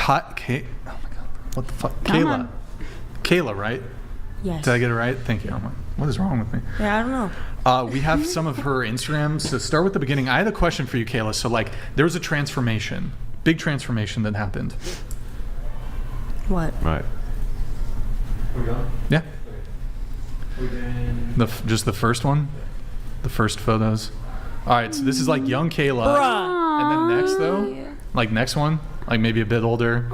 Oh my God. What the fuck? Come on. Kayla, right? Yes. Did I get it right? Thank you. I'm like, what is wrong with me? Yeah, I don't know. We have some of her Instagrams. So start with the beginning. I had a question for you, Kayla. So like, there was a transformation, big transformation that happened. What? Right. We're going? Yeah. We're doing... Just the first one? The first photos? All right, so this is like young Kayla. Bruh. And then next though? Like next one? Like maybe a bit older?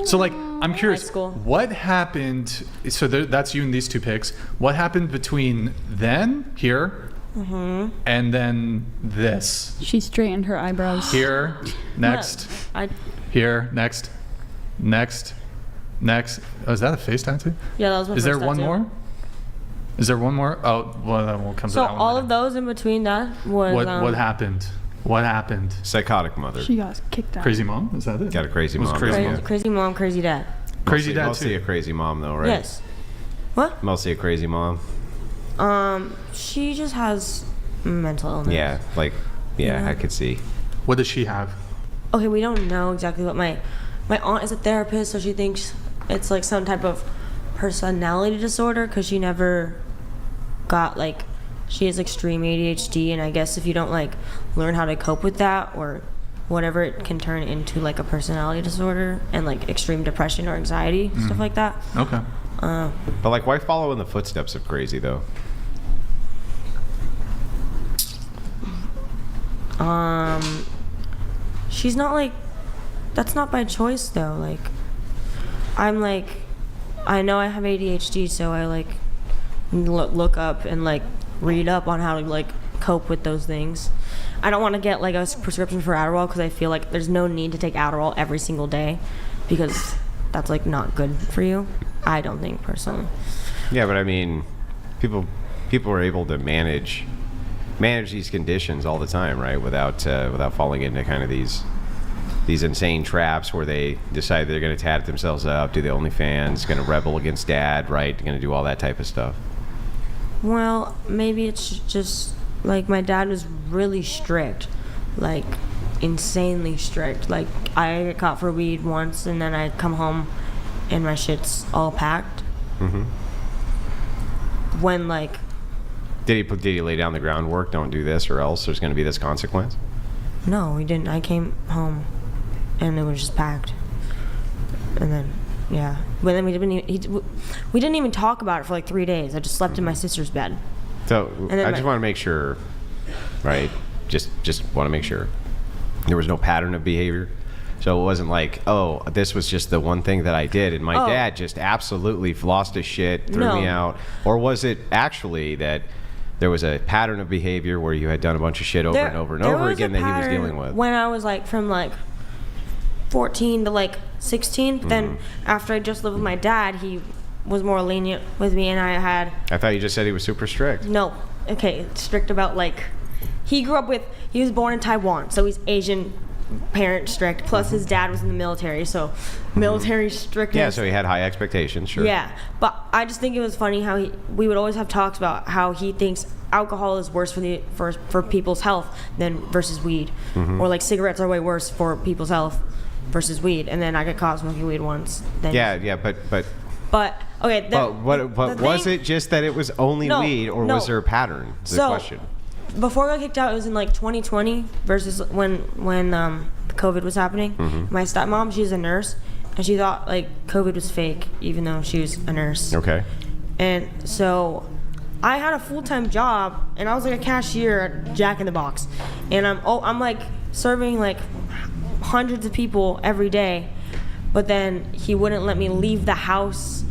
So like, I'm curious, High school. what happened, so that's you in these 2 pics. What happened between then, here, and then this? She straightened her eyebrows. Here, next, here, next. Oh, is that a face tattoo? Yeah, that was my Is first there one tattoo. more? Is there one more? Oh, well, then we'll come to So that one. all later. of those in between that was What happened? What happened? Psychotic mother. She got kicked out. Crazy mom? Is that it? Got a crazy Was mom. crazy yeah. mom. crazy mom, crazy dad. Crazy dad Mostly too. a crazy mom though, right? Yes. What? Mostly a crazy mom. She just has mental illness. Yeah, like, yeah, I could see. What does she have? Okay, we don't know exactly what my aunt is a therapist, so she thinks it's like some type of personality disorder because she never got like, she has extreme ADHD, and I guess if you don't like learn how to cope with that or whatever, it can turn into like a personality disorder and like extreme depression or anxiety, stuff like that. Okay. But like, why follow in the footsteps of crazy though? She's not like, that's not by choice though. Like, I'm like, I know I have ADHD, so I like look up and like read up on how to like cope with those things. I don't want to get like a prescription for Adderall because I feel like there's no need to take Adderall every single day because that's like not good for you. I don't think personally. Yeah, but I mean, people are able to manage these conditions all the time, right? Without falling into kind of these insane traps where they decide they're going to tat themselves up, do the OnlyFans, going to rebel against dad, right? Going to do all that type of stuff. Well, maybe it's just like my dad was really strict, like insanely strict. Like I got caught for weed once, and then I come home and my shit's all packed. Mm-hmm. When like, Did he lay down the groundwork? Don't do this, or else there's going to be this consequence. no, he didn't. I came home and it was just packed, and then yeah. But then we didn't even talk about it for like 3 days. I just slept in my sister's bed. So then I just want to make sure, right? Just want to make sure there was no pattern of behavior. So it wasn't like, oh, this was just the one thing that I did, and my dad just absolutely lost his shit, threw me out. Or was it actually that there was a pattern of behavior where you had done a bunch of shit over and over and over again that he was dealing with? When I was like from like 14 to like 16, then after I just lived with my dad, he was more lenient with me, and I thought you just said he was super strict. no, okay, strict about like, he was born in Taiwan, so he's Asian parent strict, plus his dad was in the military, so military strictness. Yeah, so he had high expectations, sure. Yeah, but I just think it was funny how we would always have talks about how he thinks alcohol is worse for people's health than versus weed, or like cigarettes are way worse for people's health versus weed. And then I got caught smoking weed once. Then But okay. But was it just that it was only weed, or was there a pattern? Is the question. Before I got kicked out, it was in like 2020 versus when COVID was happening. My stepmom, she's a nurse, and she thought like COVID was fake, even though she was a nurse. Okay. And so I had a full-time job, and I was like a cashier at Jack in the Box, and I'm like serving like hundreds of people every day, but then he wouldn't let me leave the house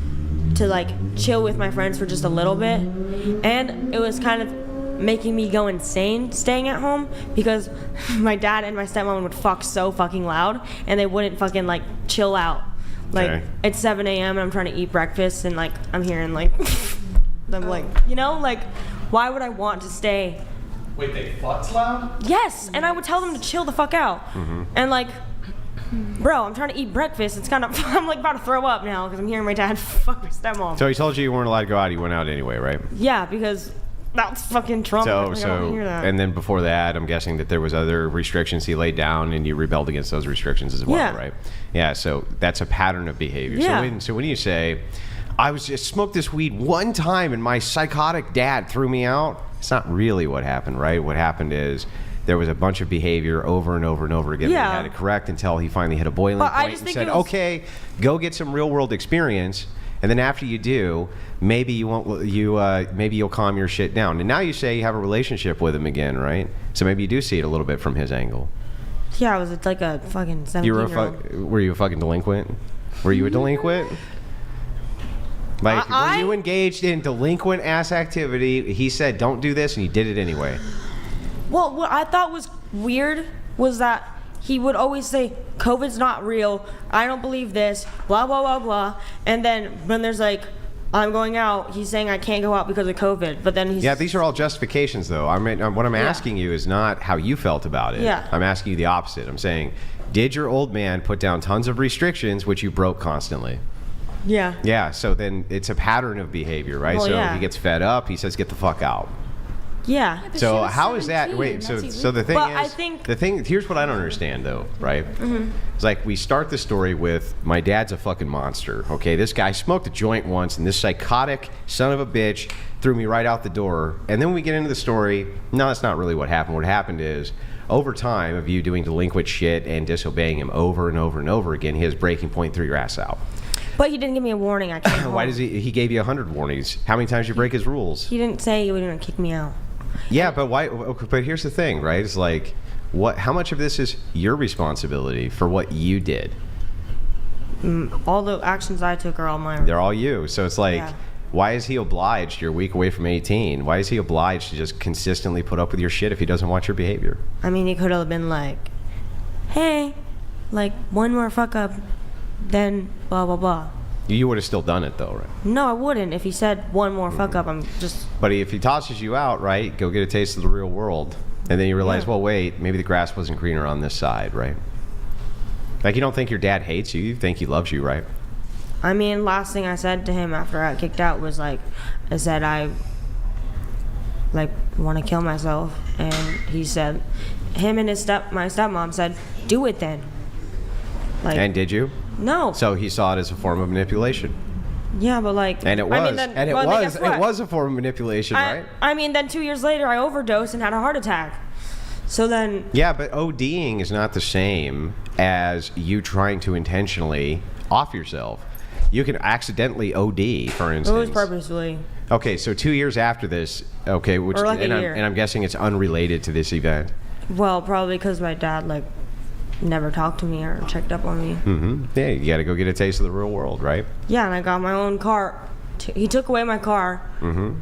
to like chill with my friends for just a little bit, and it was kind of making me go insane staying at home because my dad and my stepmom would fuck so fucking loud, and they wouldn't fucking like chill out. Like it's 7 a.m. and I'm trying to eat breakfast, and like I'm hearing like I'm like, you know, like why would I want to stay? Wait, they fucked loud? Yes, and I would tell them to chill the fuck out. And like, bro, I'm trying to eat breakfast. It's kind of, I'm like about to throw up now because I'm hearing my dad fuck my stepmom. So he told you weren't allowed to go out. You went out anyway, right? Yeah, because That's fucking Trump. So, Like, I don't hear that. and then before that, I'm guessing that there was other restrictions he laid down, and you rebelled against those restrictions as well, Yeah. right? Yeah. So that's a pattern of behavior. Yeah. So when you say, I was just smoked this weed one time, and my psychotic dad threw me out, it's not really what happened, right? What happened is there was a bunch of behavior over and over and over again that Yeah. he had to correct until he finally hit a boiling But I point just and think said, it was- okay, go get some real world experience. And then after you do, maybe you won't. Maybe you'll calm your shit down. And now you say you have a relationship with him again, right? So maybe you do see it a little bit from his angle. Yeah, I was like a fucking 17-year-old. Were you a fucking delinquent? Were you a delinquent? Like, were you engaged in delinquent ass activity? He said, "Don't do this," and you did it anyway. Well, what I thought was weird was that he would always say, COVID's not real. I don't believe this. Blah, blah, blah, blah. And then when there's like, I'm going out, he's saying I can't go out because of COVID. But then he's... Yeah, these are all justifications, though. I mean, what I'm asking you is not how you felt about it. Yeah. I'm asking you the opposite. I'm saying, did your old man put down tons of restrictions, which you broke constantly? Yeah. Yeah, so then it's a pattern of behavior, right? Well, so yeah. he gets fed up. He says, get the fuck out. Yeah. But she So was how is that? 17. Wait. So That's so the thing But is, I think- the thing. Here's what I don't understand, though. Right? Mm-hmm. It's like we start the story with my dad's a fucking monster. Okay, this guy smoked a joint once, and this psychotic son of a bitch threw me right out the door. And then we get into the story. No, that's not really what happened. What happened is, over time of you doing delinquent shit and disobeying him over and over and over again, his breaking point threw your ass out. But he didn't give me a warning. I can't. Why does he? He gave you 100 warnings. How many times you break his rules? He didn't say he was going to kick me out. Yeah, but why? But here's the thing, right? It's like, what? How much of this is your responsibility for what you did? All the actions I took are all mine. They're all you. So it's like, Yeah. why is he obliged? You're a week away from 18. Why is he obliged to just consistently put up with your shit if he doesn't watch your behavior? I mean, he could have been like, hey, like one more fuck up, then blah, blah, blah. You would have still done it though, right? No, I wouldn't. If he said one more fuck up, I'm just... But if he tosses you out, right, go get a taste of the real world. And then you realize, Yeah. well, wait, maybe the grass wasn't greener on this side, right? Like, you don't think your dad hates you. You think he loves you, right? I mean, last thing I said to him after I got kicked out was like, I said I like want to kill myself, and he said, him and my stepmom said, do it then. Like, And did you? no. So he saw it as a form of manipulation. Yeah, but like, And it was. I mean, then, and it well, then was. guess what? It was a form of manipulation, right? I mean, then 2 years later, I overdosed and had a heart attack. So then, Yeah, but ODing is not the same as you trying to intentionally off yourself. You can accidentally OD, for instance. it was purposefully. Okay, so 2 years after this, okay, which Or like a and year. I'm guessing it's unrelated to this event. Well, probably because my dad like never talked to me or checked up on me. Mm-hmm. Yeah, you got to go get a taste of the real world, right? Yeah, and I got my own car. He took away my car. Mm-hmm.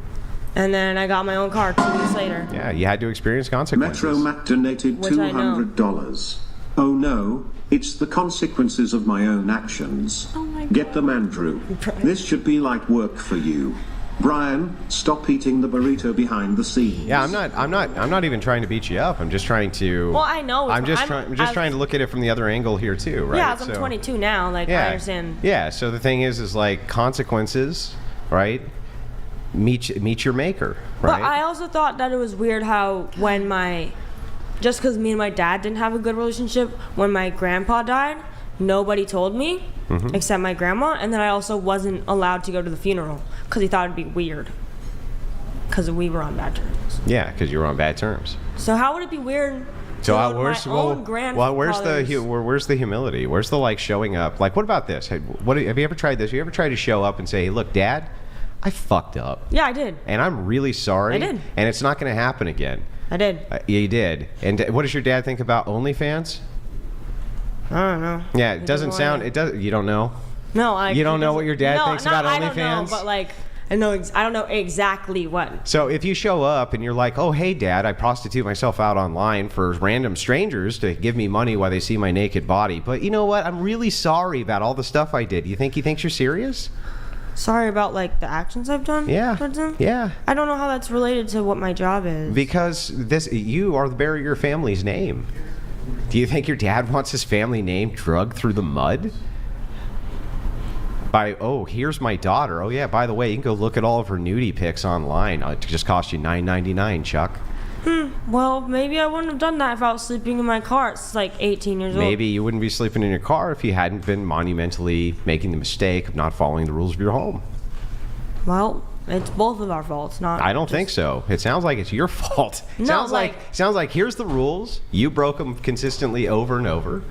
And then I got my own car 2 weeks later. Yeah, you had to experience consequences. Metro Matt donated Which I know. $200. Oh no, it's the consequences of my own actions. Oh my Get them, Andrew. Brian. This should be like work for you. Brian, stop eating the burrito behind the scenes. Yeah, I'm not even trying to beat you up. I'm just trying to. Well, I know. I'm just trying to look at it from the other angle here too, right? Yeah, as I'm So- 22 now. Like, I understand. Yeah. So the thing is like consequences, right? Meet your maker, right? But I also thought that it was weird how just because me and my dad didn't have a good relationship, when my grandpa died, nobody told me Mm-hmm. except my grandma, and then I also wasn't allowed to go to the funeral because he thought it'd be weird because we were on bad terms. Yeah, because you were on bad terms. So how would it be weird? So to where's my own where's the grandfather's- where's the humility? Where's the like showing up? Like, what about this? Hey, have you ever tried this? Have you ever tried to show up and say, "Hey, look, Dad, I fucked up, Yeah, I did. and I'm really sorry, I did. and it's not going to happen again." I did. Yeah, you did. And what does your dad think about OnlyFans? I don't know. Yeah, He it doesn't doesn't sound. want It does. You don't know. No, You don't know what your dad thinks about I don't know, OnlyFans? but like, I don't know exactly what. So if you show up and you're like, "Oh, hey, Dad, I prostitute myself out online for random strangers to give me money while they see my naked body, but you know what? I'm really sorry about all the stuff I did." You think he thinks you're serious? Sorry about like the actions I've done. Yeah. Towards him. Yeah. I don't know how that's related to what my job is. Because you are the bearer of your family's name. Do you think your dad wants his family name dragged through the mud? Here's my daughter. Oh yeah, by the way, you can go look at all of her nudie pics online. It just cost you $9.99, Chuck. Well, maybe I wouldn't have done that if I was sleeping in my car. It's like 18 years old. Maybe you wouldn't be sleeping in your car if you hadn't been monumentally making the mistake of not following the rules of your home. Well, it's both of our faults, not. I don't think so. It sounds like it's your fault. No, sounds like here's the rules. You broke them consistently over and over,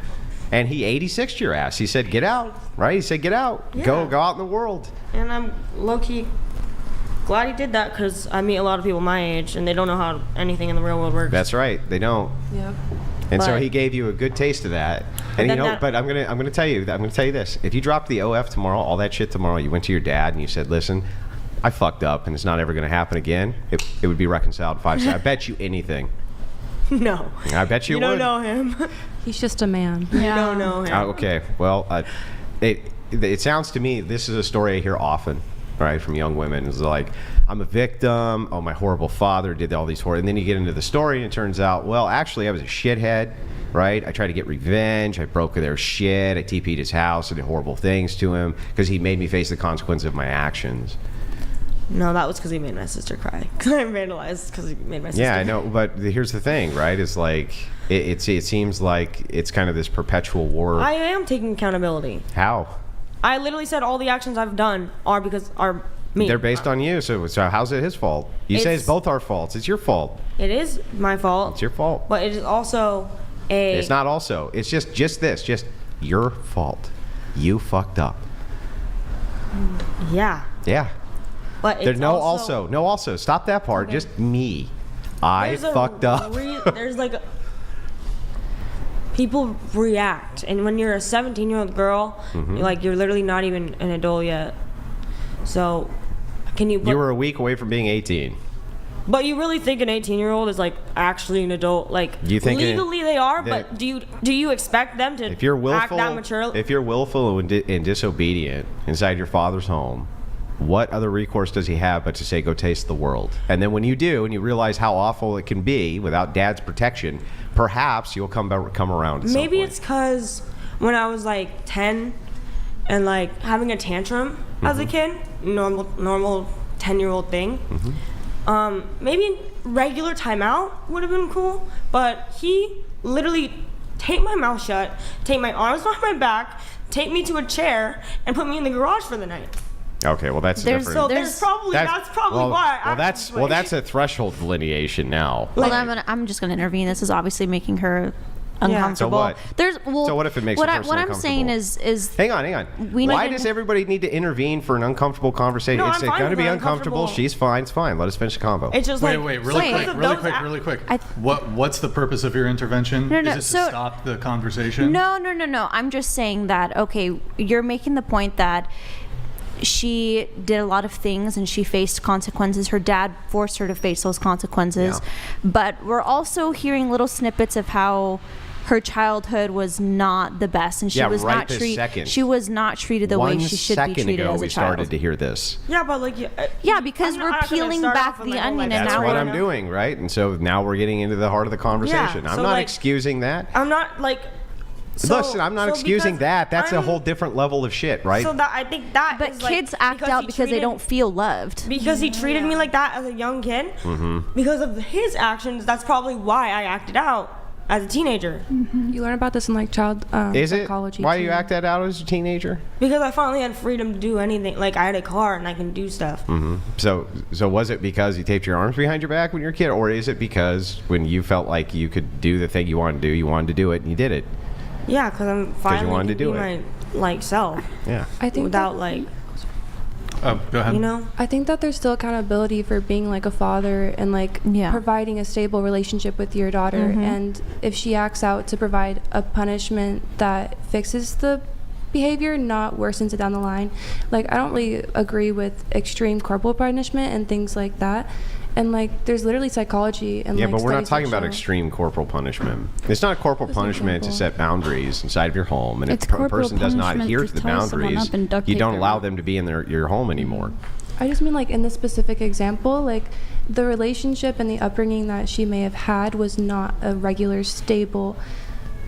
and he 86'd your ass. He said, "Get out!" Right? He said, "Get out. Yeah. Go out in the world." And I'm low-key glad he did that because I meet a lot of people my age and they don't know how anything in the real world works. That's right. They don't. Yep. And so But- he gave you a good taste of that. And then that- but I'm gonna tell you this. If you dropped the OF tomorrow, all that shit tomorrow, you went to your dad and you said, "Listen, I fucked up and it's not ever gonna happen again," it would be reconciled 5 seconds. I bet you anything. No. I bet you You would. don't know him. He's just a man. You don't know him. Okay. Well, it sounds to me this is a story I hear often, right, from young women. It's like, I'm a victim. Oh, my horrible father did all these horrible. And then you get into the story, and it turns out, well, actually, I was a shithead, right? I tried to get revenge. I broke their shit. I TP'd his house. I did horrible things to him because he made me face the consequence of my actions. No, that was because he made my sister cry. I realized because he made my sister. Yeah, I know. But here's the thing, right? It's like it seems like it's kind of this perpetual war. I am taking accountability. How? I literally said all the actions I've done are me. They're based on you. So how's it his fault? You say it's both our faults. It's your fault. It is my fault. It's your fault. But it is also It's not also. It's just your fault. You fucked up. Yeah. Yeah. But There's it's no also. Stop that part. Okay. Just me. I There's a fucked up. There's like people react, and when you're a 17-year-old girl, you're literally not even an adult yet. So, can you? You were a week away from being 18. But you really think an 18-year-old is like actually an adult? Like You think legally they are, that- but do you expect them to If you're act willful, that mature? if you're willful and disobedient inside your father's home, what other recourse does he have but to say, "Go taste the world"? And then when you do, and you realize how awful it can be without dad's protection, perhaps you'll come around. At some Maybe point. it's because when I was like 10 and like having a tantrum as a kid, normal 10-year-old thing. Maybe regular timeout would have been cool, but he literally taped my mouth shut, taped my arms behind my back, taped me to a chair, and put me in the garage for the night. Okay, well that's different. So that's probably why. I acted this way. That's a threshold delineation now. Well, I'm just going to intervene. This is obviously making her uncomfortable. So what? So what if it makes a person what I'm saying is hang on. Why does everybody need to intervene for an uncomfortable conversation? No, It's I'm fine going to with be it. uncomfortable. Uncomfortable. She's fine. It's fine. Let us finish the convo. It's just Wait, like really quick. What's the purpose of your intervention? No, Is this to stop the conversation? No. I'm just saying that, okay, you're making the point that she did a lot of things and she faced consequences. Her dad forced her to face those consequences. Yeah. But we're also hearing little snippets of how her childhood was not the best, and she was right not this treated. second. She was not treated the way she should be treated ago, as a we child. started to hear this. Yeah, but like Yeah, because we're peeling back the onion, and That's now what we're I'm doing, right? And so now we're getting into the heart of the conversation. Yeah, I'm so, not like, excusing that. I'm not like. Listen, I'm not excusing that. That's a whole different level of shit, right? So that I think that. But is, like, kids act out because they don't feel loved. Because he treated me like that as a young kid. Because of his actions, that's probably why I acted out as a teenager. You learn about this in like child Is it? psychology. Why do too. you act that out as a teenager? Because I finally had freedom to do anything. Like I had a car and I can do stuff. So was it because you taped your arms behind your back when you were a kid, or is it because when you felt like you could do the thing you wanted to do, you wanted to do it and you did it? Yeah, because I'm finally wanted to do my like self Yeah. I think without that, like Go ahead. you know. I think that there's still accountability for being like a father and like providing a stable relationship with your daughter. And if she acts out to provide a punishment that fixes the behavior, not worsens it down the line. Like I don't really agree with extreme corporal punishment and things like that. And like there's literally psychology and Yeah, like but we're not studies talking that about show- extreme corporal punishment. It's not corporal Just an punishment to example. set boundaries inside of your home, and It's if a corporal person does not punishment adhere to to the tie someone boundaries, up and duct you tape don't their allow mouth. them to be in your home anymore. I just mean like in this specific example, like the relationship and the upbringing that she may have had was not a regular stable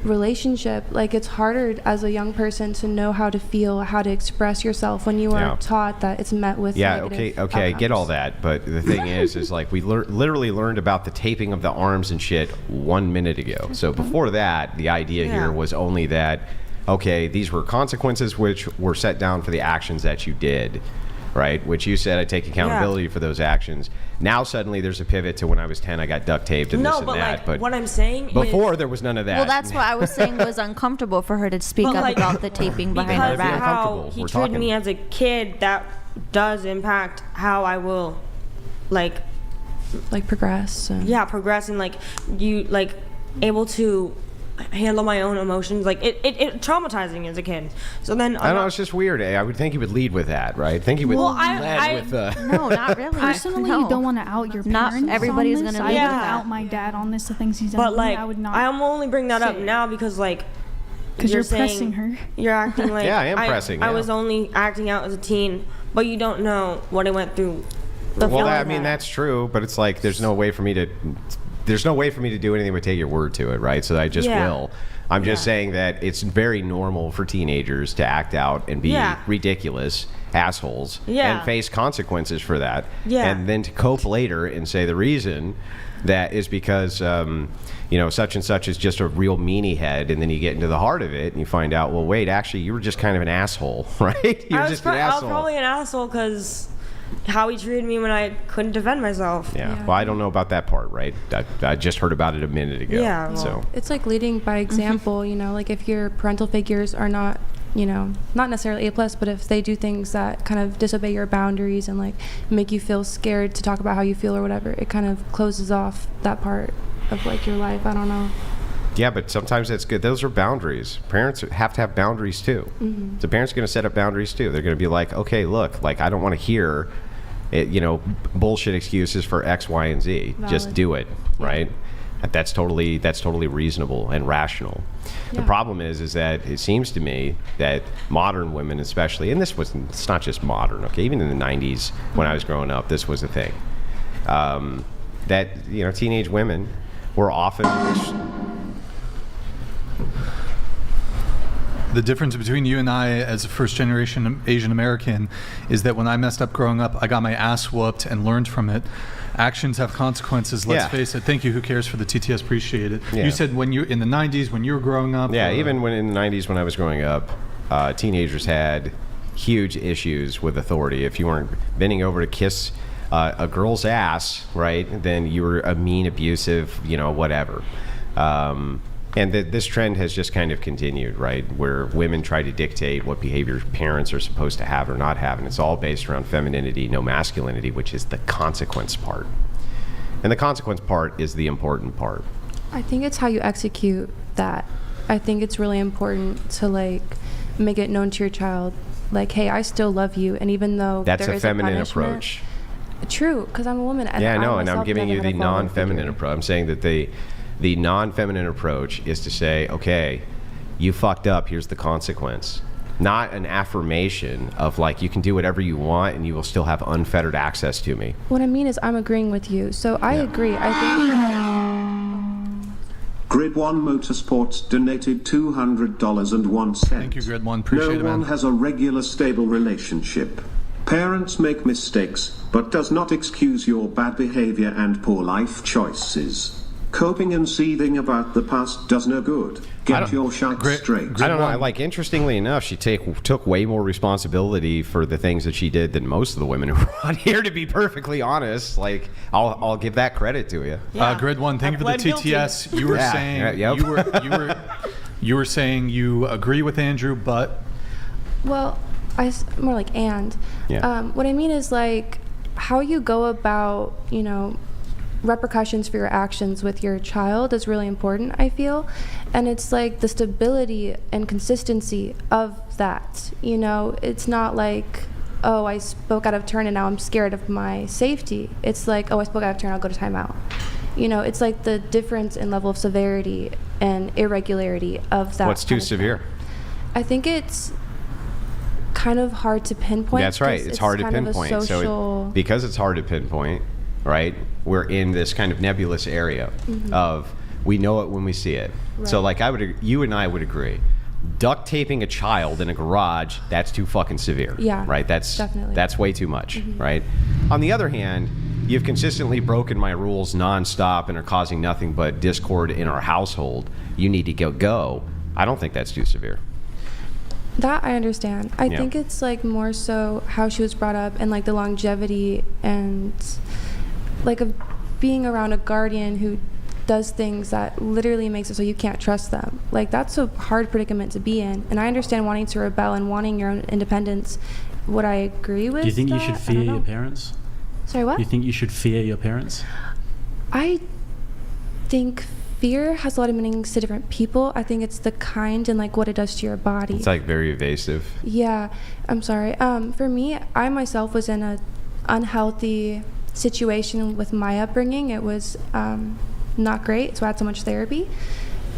relationship, like it's harder as a young person to know how to feel, how to express yourself when you are taught that it's met with okay, I get all that, but the thing is like we literally learned about the taping of the arms and shit 1 minute ago. So before that, the idea here was only that, okay, these were consequences which were set down for the actions that you did, right? Which you said I take accountability for those actions. Now suddenly there's a pivot to when I was 10, I got duct taped and this and that. Like, but what I'm saying before there was none of that. Well, that's what I was saying was uncomfortable for her to speak up about the taping behind her because back. of how he treated me as a kid, that does impact how I will, like progress. And progress and able to handle my own emotions. Like it traumatizing as a kid. So then I don't know, it's just weird. I would think he would lead with that, right? I think he would lead with no, not really. Personally, No. you don't want to out your Not parents. everybody's on this. gonna I lead would with that. out my dad on this, the things he's done. but to like me. I would not. I'm only bringing that up say it. now because like Because you're saying pressing her. You're acting like Yeah, I am pressing, I yeah. was only acting out as a teen, but you don't know what I went through. Well, I mean that's true, but it's like there's no way for me to do anything but take your word to it, right? So I just will. I'm just saying that it's very normal for teenagers to act out and be ridiculous assholes and face consequences for that. And then to cope later and say the reason that is because such and such is just a real meanie head, and then you get into the heart of it and you find out, well, wait, actually you were just kind of an asshole, right? You were just an asshole. I was probably an asshole because how he treated me when I couldn't defend myself. Yeah. Well, I don't know about that part, right? I just heard about it a minute ago. Yeah. Well, so it's like leading by example. Like if your parental figures are not, not necessarily A+, but if they do things that kind of disobey your boundaries and like make you feel scared to talk about how you feel or whatever, it kind of closes off that part of like your life. I don't know. Yeah, but sometimes that's good. Those are boundaries. Parents have to have boundaries too. The parents are going to set up boundaries too. They're going to be like, okay, look, like I don't want to hear, bullshit excuses for X, Y, and Z. Valid. Just do it, right? That's totally reasonable and rational. Yeah. The problem is that it seems to me that modern women, especially, and it's not just modern. Okay, even in the '90s when I was growing up, this was a thing. That teenage women were often. The difference between you and I as a first generation Asian American is that when I messed up growing up, I got my ass whooped and learned from it. Actions have consequences, let's face it. Thank you, who cares for the TTS, appreciate it. Yeah. You said when you in the 90s, when you were growing up. Yeah, even when in the 90s when I was growing up, teenagers had huge issues with authority. If you weren't bending over to kiss a girl's ass, right, then you were a mean, abusive, whatever. And this trend has just kind of continued, right, where women try to dictate what behavior parents are supposed to have or not have, and it's all based around femininity, no masculinity, which is the consequence part. And the consequence part is the important part. I think it's how you execute that. I think it's really important to like make it known to your child, like, hey, I still love you, and even though that's there a is feminine punishment, approach. True, because I'm a woman. Yeah, I know, I and I'm myself giving never you had the a father non-feminine figure. approach. I'm saying that the non-feminine approach is to say, okay, you fucked up, here's the consequence. Not an affirmation of like, you can do whatever you want and you will still have unfettered access to me. What I mean is I'm agreeing with you. So I agree. I think Grid 1 Motorsports donated $200.01. Thank you, Grid 1. Appreciate it, No man. one has a regular, stable relationship. Parents make mistakes, but does not excuse your bad behavior and poor life choices. Coping and seething about the past does no good. Get your shot straight. I don't know. Like, interestingly enough, she took way more responsibility for the things that she did than most of the women who were on here. To be perfectly honest, like I'll give that credit to you. Grid 1, thank you for the TTS. You were saying you were saying you agree with Andrew, but well, more like and. Yeah. What I mean is like how you go about, repercussions for your actions with your child is really important, I feel. And it's like the stability and consistency of that. It's not like, oh, I spoke out of turn and now I'm scared of my safety. It's like, oh, I spoke out of turn, I'll go to timeout. It's like the difference in level of severity and irregularity of that. What's too severe? I think it's kind of hard to pinpoint. That's right. It's hard to kind of a pinpoint. social... Because it's hard to pinpoint, right? We're in this kind of nebulous area of We know it when we see it. So like you and I would agree. Duct taping a child in a garage, that's too fucking severe. Yeah. Right? Definitely. That's way too much, right? On the other hand, you've consistently broken my rules nonstop and are causing nothing but discord in our household. You need to go. I don't think that's too severe. That I understand. I think it's like more so how she was brought up and like the longevity and like of being around a guardian who does things that literally makes it so you can't trust them. Like that's a hard predicament to be in. And I understand wanting to rebel and wanting your own independence. Would I agree with Do you think that? you should fear your parents? Sorry, what? Do you think you should fear your parents? I think fear has a lot of meanings to different people. I think it's the kind and like what it does to your body. It's like very evasive. Yeah, I'm sorry. For me, I myself was in a unhealthy situation with my upbringing. It was not great, so I had so much therapy,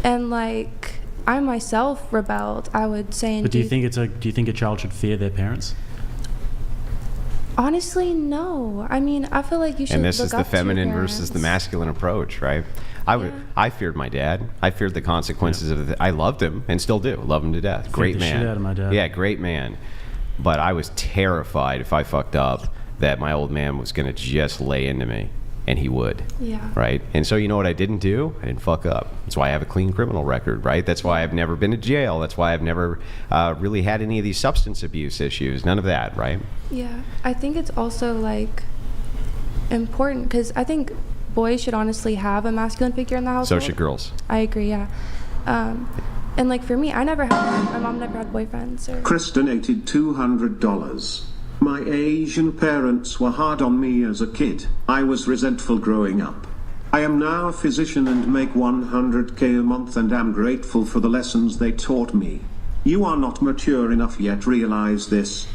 and like I myself rebelled. I would say. But do you think a child should fear their parents? Honestly, no. I mean, I feel like you should. And this look is the up to your feminine versus the parents. masculine approach, right? I feared my dad. I feared the consequences of it. I loved him and still do. Love him to death. Great the man. shit out of my dad. Yeah, great man. But I was terrified if I fucked up that my old man was going to just lay into me. And he would. Yeah. Right? And so you know what I didn't do? I didn't fuck up. That's why I have a clean criminal record, right? That's why I've never been to jail. That's why I've never really had any of these substance abuse issues. None of that, right? Yeah. I think it's also like important because I think boys should honestly have a masculine figure in the household. So should girls. I agree, yeah. And like for me, my mom never had boyfriends. Chris donated $200. My Asian parents were hard on me as a kid. I was resentful growing up. I am now a physician and make $100K a month and am grateful for the lessons they taught me. You are not mature enough yet, realize this.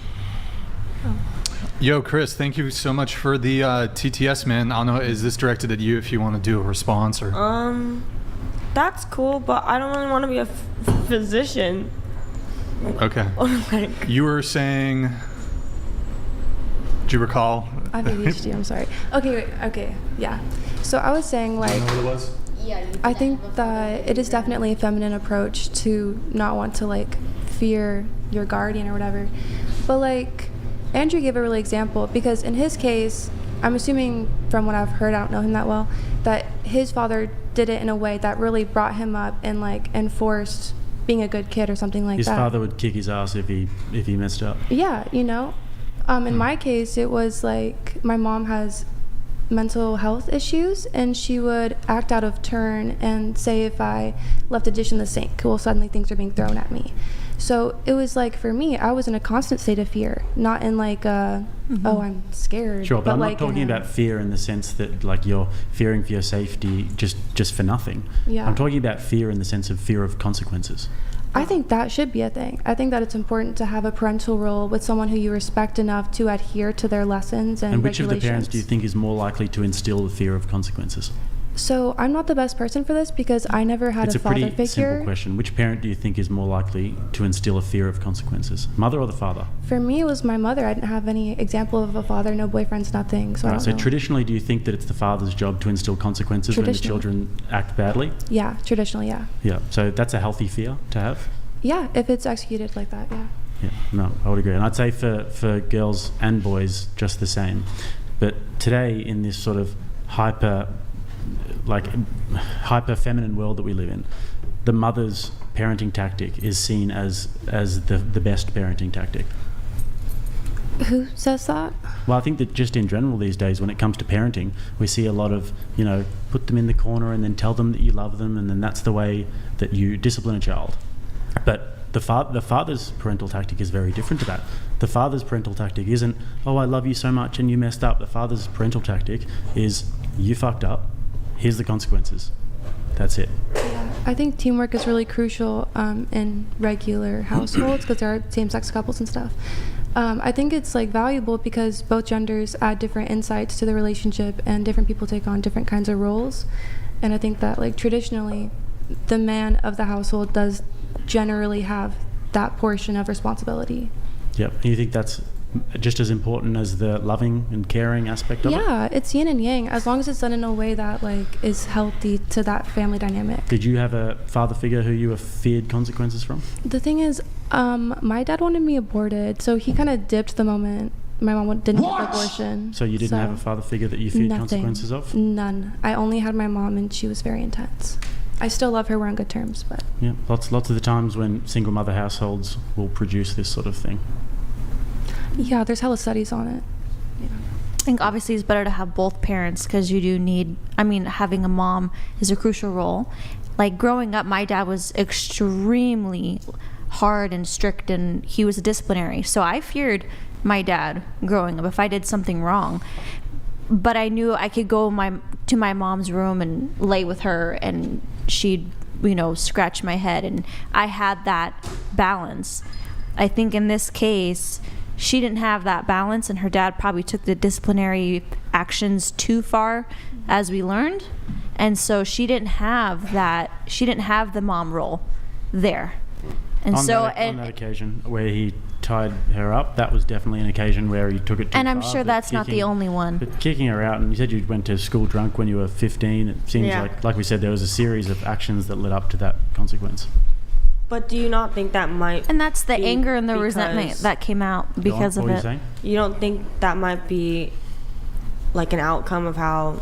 Yo, Chris, thank you so much for the TTS, man. I don't know, is this directed at you if you want to do a response or? That's cool, but I don't really want to be a physician. Okay. Like, You were saying, do you recall? I have ADHD, I'm sorry. Okay, yeah. So I was saying like, I know what it was. I think that it is definitely a feminine approach to not want to like fear your guardian or whatever. But like Andrew gave a really example because in his case, I'm assuming from what I've heard, I don't know him that well, that his father did it in a way that really brought him up and like enforced being a good kid or something like His that. father would kick his ass if he messed up. Yeah, you know. In my case, it was like my mom has mental health issues and she would act out of turn and say if I left a dish in the sink, well, suddenly things are being thrown at me. So it was like, for me, I was in a constant state of fear, not in like, oh, I'm scared. Sure, but I'm like not talking about fear in the sense that like you're fearing for your safety just for nothing. Yeah. I'm talking about fear in the sense of fear of consequences. I think that should be a thing. I think that it's important to have a parental role with someone who you respect enough to adhere to their lessons and which of the parents regulations. do you think is more likely to instill the fear of consequences? So I'm not the best person for this because I never had It's a a father pretty figure. simple question. Which parent do you think is more likely to instill a fear of consequences? Mother or the father? For me, it was my mother. I didn't have any example of a father, no boyfriends, nothing. So I Right, don't so know. traditionally, do you think that it's the father's job to instill consequences when the Traditionally. children act badly? Yeah, traditionally, yeah. Yeah, so that's a healthy fear to have? Yeah, if it's executed like that, yeah. Yeah, no, I would agree. And I'd say for girls and boys, just the same. But today, in this sort of hyper feminine world that we live in, the mother's parenting tactic is seen as the best parenting tactic. Who says that? Well, I think that just in general these days, when it comes to parenting, we see a lot of, put them in the corner and then tell them that you love them, and then that's the way that you discipline a child. But the father's parental tactic is very different to that. The father's parental tactic isn't, oh, I love you so much and you messed up. The father's parental tactic is, you fucked up, here's the consequences. That's it. Yeah, I think teamwork is really crucial in regular households because there are same-sex couples and stuff. I think it's like valuable because both genders add different insights to the relationship and different people take on different kinds of roles. And I think that like traditionally, the man of the household does generally have that portion of responsibility. Yep. And you think that's just as important as the loving and caring aspect of it? Yeah, it's yin and yang, as long as it's done in a way that like is healthy to that family dynamic. Did you have a father figure who you feared consequences from? The thing is, my dad wanted me aborted, so he kind of dipped the moment my mom didn't get the abortion. So you didn't have a father figure that you feared consequences of? None. I only had my mom, and she was very intense. I still love her. We're on good terms, but yeah, lots of the times when single mother households will produce this sort of thing. Yeah, there's hella studies on it. Yeah. I think obviously it's better to have both parents because you do need, I mean, having a mom is a crucial role. Like growing up, my dad was extremely hard and strict, and he was a disciplinary. So I feared my dad growing up if I did something wrong. But I knew I could go to my mom's room and lay with her, and she'd, scratch my head, and I had that balance. I think in this case, she didn't have that balance, and her dad probably took the disciplinary actions too far, as we learned. And so she didn't have the mom role there. And on that occasion where he tied her up, that was definitely an occasion where he took it too far. And I'm sure that's not the only one. But kicking her out, and you said you went to school drunk when you were 15. It seems like we said, there was a series of actions that led up to that consequence. But do you not think that might... And that's the anger and the resentment that came out because of it. What were you saying? You don't think that might be like an outcome of how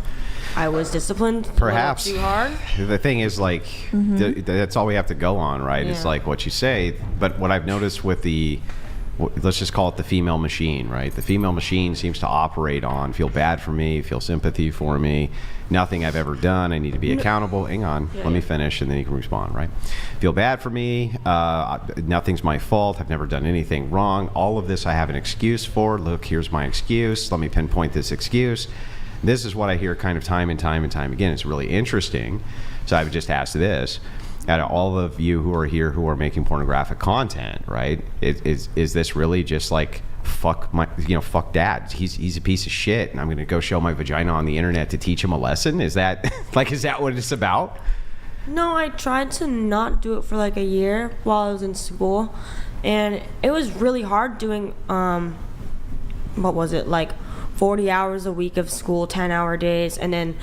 I was disciplined perhaps too hard? The thing is, like, that's all we have to go on, right? Yeah. It's like what you say. But what I've noticed with let's just call it the female machine, right? The female machine seems to operate on feel bad for me, feel sympathy for me, nothing I've ever done, I need to be accountable. Hang on, let me finish, and then you can respond, right? Feel bad for me, nothing's my fault, I've never done anything wrong, all of this I have an excuse for. Look, here's my excuse, let me pinpoint this excuse. This is what I hear kind of time and time and time again. It's really interesting. So I would just ask this: out of all of you who are here who are making pornographic content, right? Is this really just like fuck dad? He's a piece of shit, and I'm going to go show my vagina on the internet to teach him a lesson? Is that is that what it's about? No, I tried to not do it for like a year while I was in school, and it was really hard doing 40 hours a week of school, 10-hour days, and then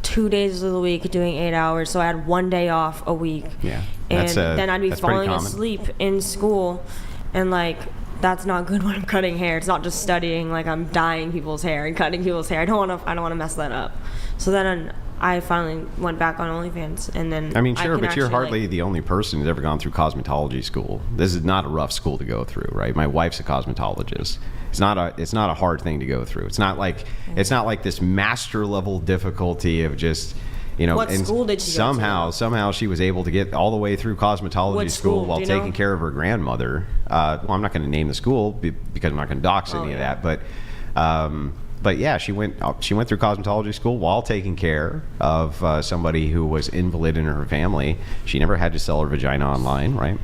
2 days of the week doing 8 hours. So I had 1 day off a week. Yeah. And then I'd be falling asleep in school, and that's not good when I'm cutting hair. It's not just studying, I'm dyeing people's hair and cutting people's hair. I don't want to mess that up. So then I finally went back on OnlyFans, and then I mean, sure, but you're hardly the only person who's ever gone through cosmetology school. This is not a rough school to go through, right? My wife's a cosmetologist. It's not a hard thing to go through. It's not like this master level difficulty of just, What school did she go to? Somehow she was able to get all the way through cosmetology school while taking care of her grandmother. Well, I'm not going to name the school because I'm not going to dox any of that, but yeah, she went through cosmetology school while taking care of somebody who was invalid in her family. She never had to sell her vagina online, right?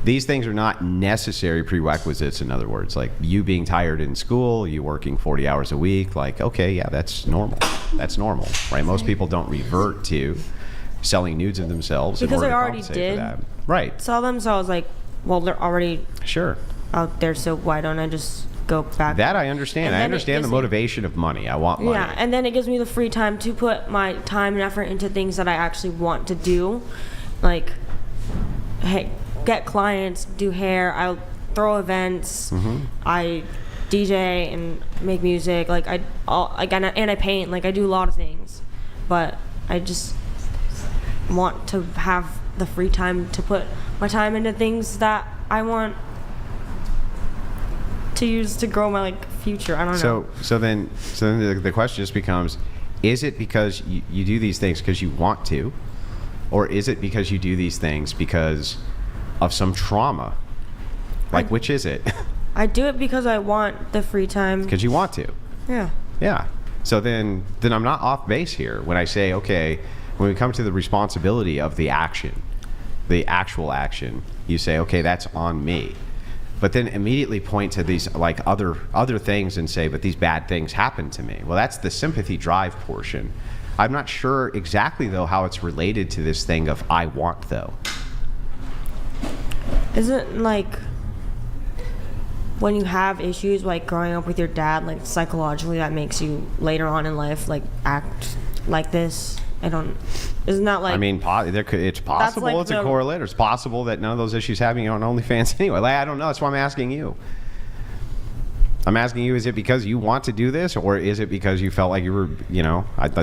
These things are not necessary prerequisites. In other words, like you being tired in school, you working 40 hours a week, okay, yeah, that's normal. That's normal, right? Most people don't revert to selling nudes of themselves because in order I to already compensate did for that. Right. sell them, so I was like, well, they're already out there, so why don't I just go back? That I understand. I understand the motivation of money. I want money. Yeah, and then it gives me the free time to put my time and effort into things that I actually want to do, like, hey, get clients, do hair, I throw events, I DJ and make music, and I paint, I do a lot of things, but I just want to have the free time to put my time into things that I want to use to grow my future. I don't know. So then the question just becomes: is it because you do these things because you want to, or is it because you do these things because of some trauma? Which is it? I do it because I want the free time. Because you want to. Yeah. Yeah. So then I'm not off base here when I say, okay, when we come to the responsibility of the action, the actual action, you say, okay, that's on me. But then immediately point to these other things and say, but these bad things happen to me. Well, that's the sympathy drive portion. I'm not sure exactly though how it's related to this thing of I want though. Isn't when you have issues like growing up with your dad, like psychologically, that makes you later on in life like act like this. Isn't that like? I mean, it's possible like it's a correlate. It's possible that none of those issues happening on OnlyFans anyway. Like, I don't know. That's why I'm asking you. I'm asking you, is it because you want to do this, or is it because you felt like you were,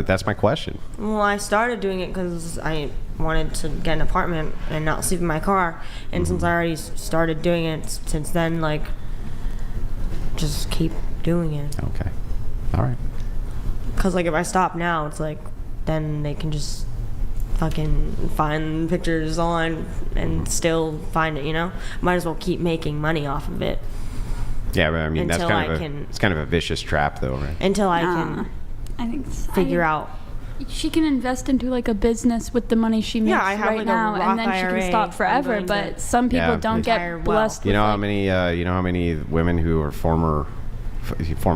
that's my question. Well, I started doing it because I wanted to get an apartment and not sleep in my car. And since I already started doing it since then, like, just keep doing it. Okay. All right. Because, like, if I stop now, it's like, then they can just fucking find pictures on and still find it, Might as well keep making money off of it. Yeah, but I mean, it's kind of a vicious trap, though, right? Until I can I think figure out. She can invest into like a business with the money she makes I have right like now, a and then she Roth can stop forever. But some people don't get blessed. You know how many women who are former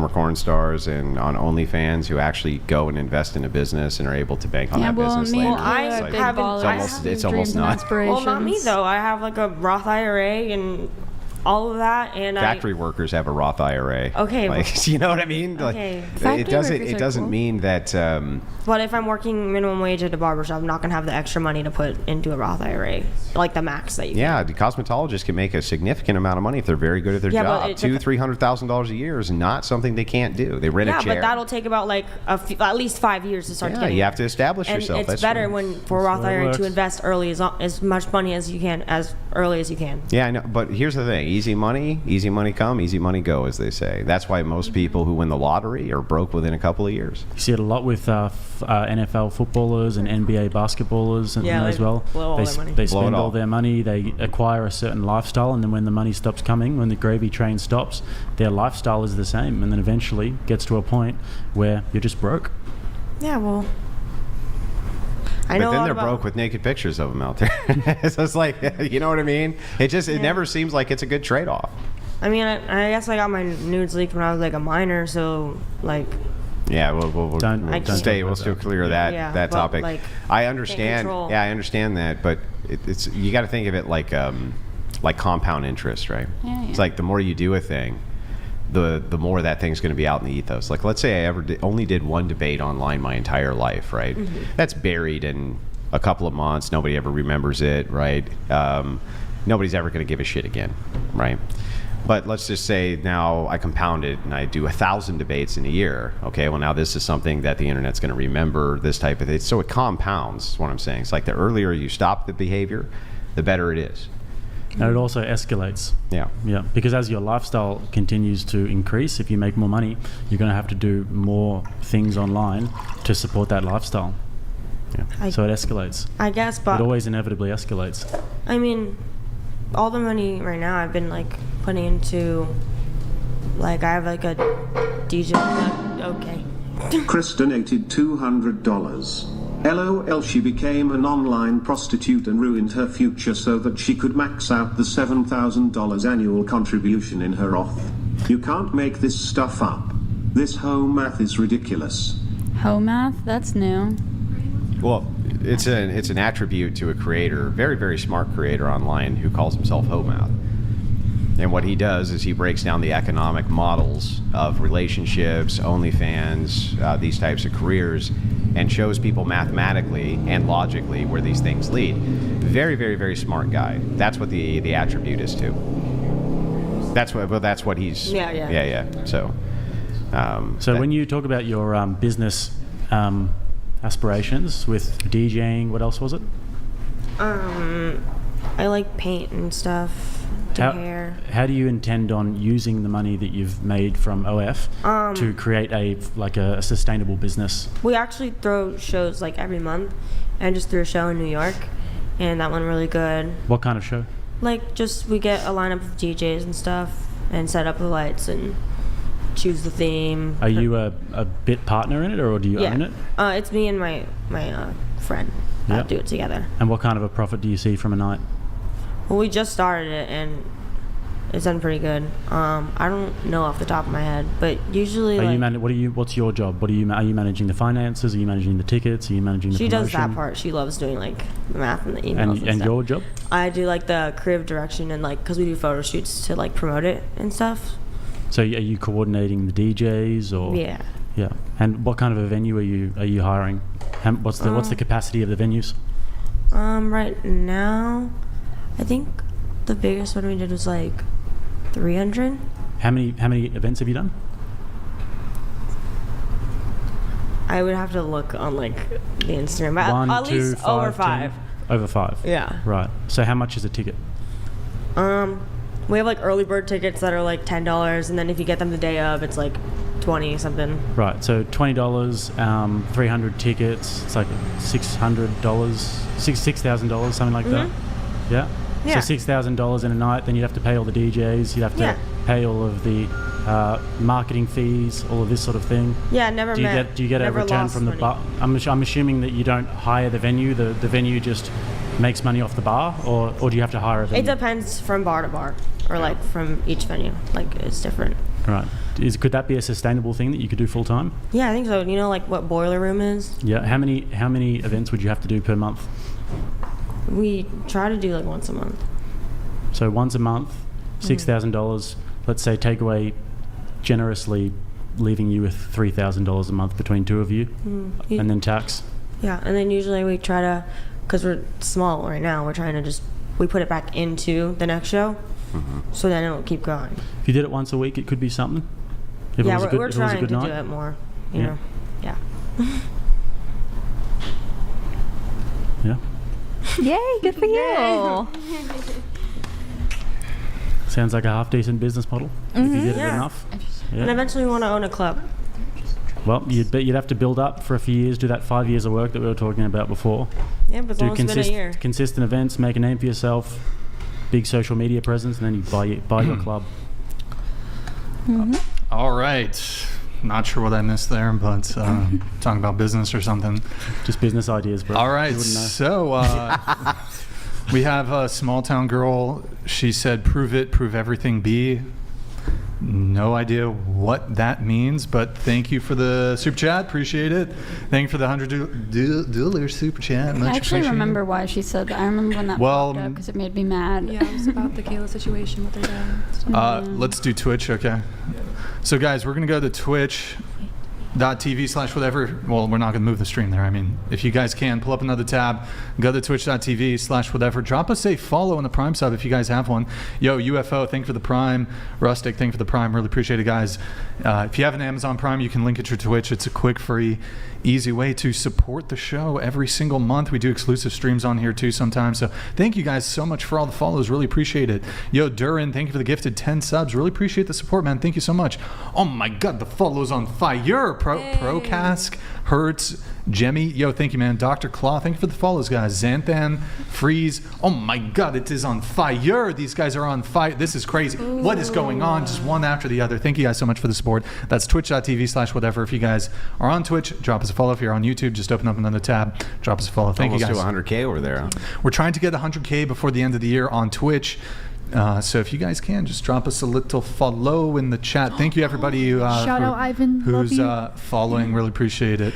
porn stars and on OnlyFans who actually go and invest in a business and are able to bank on that business later. It's almost nuts. Well, not me though. I have like a Roth IRA and all of that, and factory workers have a Roth IRA. Okay, like, you know what I mean? Okay, like, it doesn't mean that. But if I'm working minimum wage at a barbershop, I'm not gonna have the extra money to put into a Roth IRA, like the max that you. Yeah, the cosmetologists can make a significant amount of money if they're very good at their job. $200,000-$300,000 a year is not something they can't do. They rent a chair. Yeah, but that'll take about like at least 5 years to start. Yeah, you have to establish yourself. It's better for Roth IRA to invest early, as much money as you can, as early as you can. Yeah, I know. But here's the thing: easy money come, easy money go, as they say. That's why most people who win the lottery are broke within a couple of years. You see it a lot with NFL footballers and NBA basketballers as well. They spend all their money, they acquire a certain lifestyle, and then when the money stops coming, when the gravy train stops, their lifestyle is the same, and then eventually gets to a point where you're just broke. Yeah, well, but then they're broke with naked pictures of them out there. So it's like, you know what I mean? It never seems like it's a good trade-off. I mean, I guess I got my nudes leaked when I was like a minor, so like. Yeah, we'll still clear that topic. Like, I understand. Yeah, I understand that, but it's you got to think of it like compound interest, right? Yeah. It's like the more you do a thing, the more that thing's going to be out in the ethos. Like, let's say I only did one debate online my entire life, right? Mm-hmm. That's buried in a couple of months. Nobody ever remembers it, right? Nobody's ever going to give a shit again, right? But let's just say now I compound it and I do 1,000 debates in a year. Okay, well now this is something that the internet's going to remember, this type of thing. So it compounds, is what I'm saying. It's like the earlier you stop the behavior, the better it is. And it also escalates. Yeah. Because as your lifestyle continues to increase, if you make more money, you're going to have to do more things online to support that lifestyle. Yeah. So it escalates. I guess, but it always inevitably escalates. I mean, all the money right now I've been like putting into, like, I have like a DJ. Okay. Chris donated $200. LOL, she became an online prostitute and ruined her future so that she could max out the $7,000 annual contribution in her Roth. You can't make this stuff up. This home math is ridiculous. Home math? That's new. Well, it's an attribute to a creator, very, very smart creator online who calls himself Home Math. And what he does is he breaks down the economic models of relationships, OnlyFans, these types of careers, and shows people mathematically and logically where these things lead. Very, very, very smart guy. That's what the attribute is to. That's what he's. Yeah. So. When you talk about your business aspirations with DJing, what else was it? I like paint and stuff. How do you intend on using the money that you've made from OF to create a sustainable business? We actually throw shows like every month, and just threw a show in New York, and that went really good. What kind of show? Like, just we get a lineup of DJs and stuff, and set up the lights and choose the theme. Are you a bit partner in it, or do you own it? It's me and my friend that do it together. And what kind of a profit do you see from a night? Well, we just started it, and It's done pretty good. I don't know off the top of my head, but usually What's your job? Are you managing the finances? Are you managing the tickets? Are you managing the She promotion? does that part. She loves doing like the math and the emails and stuff. your job? I do like the creative direction and like because we do photo shoots to like promote it and stuff. So are you coordinating the DJs or? Yeah. Yeah. And what kind of a venue are you hiring? What's the capacity of the venues? Right now, I think the biggest one we did was like 300. How many events have you done? I would have to look on like the Instagram. But 1, at 2, least 5, over 5. 10? Over 5. Yeah. Right. So how much is a ticket? We have like early bird tickets that are like $10, and then if you get them the day of, it's like 20 something. Right. So $20, 300 tickets. It's like $600, $6,000, something like that. Yeah. Yeah. So $6,000 in a night. Then you'd have to pay all the DJs. You'd have to pay all of the marketing fees, all of this sort of thing. Yeah, never. Do you get a return from the bar? I'm assuming that you don't hire the venue. The venue just makes money off the bar, or do you have to hire a venue? It depends from bar to bar, or like from each venue. Like it's different. Right. Could that be a sustainable thing that you could do full time? Yeah, I think so. You know, like what Boiler Room is. Yeah. How many events would you have to do per month? We try to do like once a month. So once a month, $6,000. Let's say take away generously, leaving you with $3,000 a month between two of you, and then tax. Yeah, and then usually we try to, because we're small right now, we're trying to we put it back into the next show, so then it'll keep going. If you did it once a week, it could be something. We're trying to do it more. You know. Yeah. Yeah. Yay, good for you. Sounds like a half decent business model if you did it enough. Yeah. And eventually we want to own a club. Well, you'd have to build up for a few years, do that 5 years of work that we were talking about before. Yeah, but it's almost been a year. Consistent events, make a name for yourself, big social media presence, and then you buy your club. All right. Not sure what I missed there, but talking about business or something. Just business ideas, bro. All right. So we have a small town girl. She said, prove it, prove everything be. No idea what that means, but thank you for the super chat. Appreciate it. Thank you for the $100 super chat. Much I actually appreciated. remember why she said that. I remember when that popped up because it made me mad. Yeah, it was about the Kayla situation with her dad. Let's do Twitch, okay? So guys, we're going to go to twitch.tv/whatever. Well, we're not going to move the stream there. I mean, if you guys can, pull up another tab, go to twitch.tv/whatever. Drop us a follow on the Prime sub if you guys have one. Yo, UFO, thank you for the Prime. Rustic, thank you for the Prime. Really appreciate it, guys. If you have an Amazon Prime, you can link it to your Twitch. It's a quick, free, easy way to support the show every single month. We do exclusive streams on here too sometimes. So thank you guys so much for all the follows. Really appreciate it. Yo, Durin, thank you for the gifted 10 subs. Really appreciate the support, man. Thank you so much. Oh my God, the follows on fire. Procask, Hertz, Jemmy. Yo, thank you, man. Dr. Claw, thank you for the follows, guys. Xanthan, Freeze. Oh my God, it is on fire. These guys are on fire. This is crazy. Ooh. What is going on? Just one after the other. Thank you guys so much for the support. That's twitch.tv/whatever. If you guys are on Twitch, drop us a follow. If you're on YouTube, just open up another tab, drop us a follow. Thank you guys. Almost to 100K over there. Huh? We're trying to get 100K before the end of the year on Twitch. So if you guys can, just drop us a little follow in the chat. Thank you, everybody Shout out Ivan. who's following. Really appreciate it.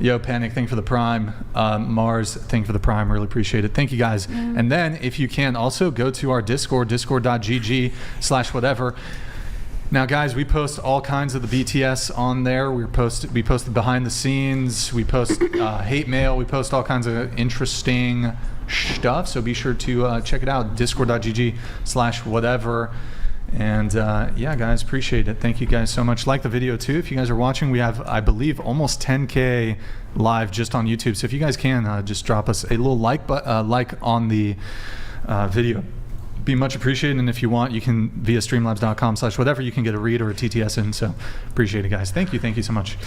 Yo, Panic, thank you for the Prime. Mars, thank you for the Prime. Really appreciate it. Thank you, guys. Yeah. And then, if you can, also go to our Discord, discord.gg/whatever. Now, guys, we post all kinds of the BTS on there. We post the behind the scenes. We post hate mail. We post all kinds of interesting stuff. So be sure to check it out. Discord.gg/whatever. And yeah, guys, appreciate it. Thank you guys so much. Like the video too. If you guys are watching, we have, I believe, almost 10K live just on YouTube. So if you guys can, just drop us a little like on the video. Be much appreciated. And if you want, you can via streamlabs.com/whatever. You can get a read or a TTS in. So appreciate it, guys. Thank you so much.